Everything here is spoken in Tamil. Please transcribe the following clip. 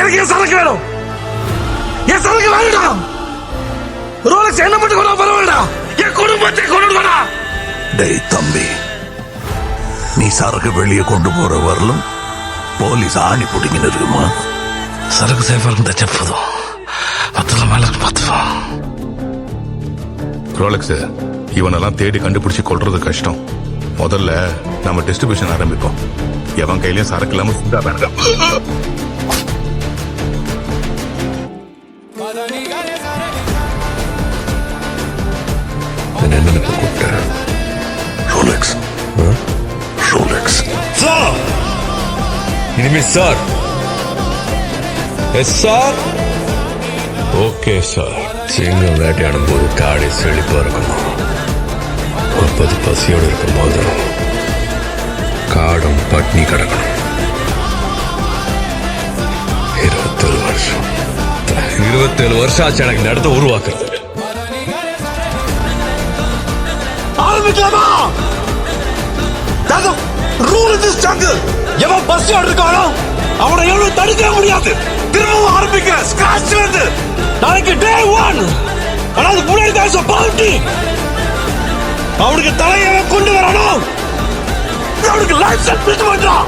எனக்கு என் சரக்கு வேணும். என் சரக்கு வேணும்டா. ரோலக்ஸ் என்ன மட்டும் கொண்டா பரவாயில்லடா. என் குடும்பத்தை கொண்டு வரா. டேய் தம்பி, நீ சரக்கு வெளியே கொண்டு போற வரலும் போலீஸ் ஆணி பிடிக்கின்னு இருக்குமா? சரக்கு சேஃபா இருந்தா போதும். 10 மேல பார்த்துவோம். ரோலக்ஸ் இவனெல்லாம் தேடி கண்டுபிடிச்சு கொள்றது கஷ்டம். முதல்ல நம்ம டிஸ்ட்ரிபியூஷன் ஆரம்பிப்போம். எவன் கையிலயும் சரக்கு இல்லாம சுத்தா வேண்டாம். என்ன கூப்பிட்ட? ரோலக்ஸ் ரோலக்ஸ் சார், இனிமே sir. Yes sir. Okay sir. சிங்கம் வேட்டையாடும் போது காடை செழிப்பா இருக்கணும். அப்பது பசியோடு இருக்கும் போது காடும் பட்னி கிடக்கணும். 27 வருஷம் ஆச்சு எனக்கு இந்த இடத்த உருவாக்குறது. ஆரம்பிக்கலாமா? Rule in this jungle. எவன் பசியோடு இருக்கானோ அவனை எவ்வளவு தடுக்க முடியாது. திரும்பவும் ஆரம்பிக்க ஸ்கிராச்ல இருந்து. நாளைக்கு டே 1. ஆனா அதுக்கு முன்னாடி தான் பவுண்டி. அவனுக்கு தலையை கொண்டு வரணும். அவனுக்கு லைஃப் செட் பண்றான்.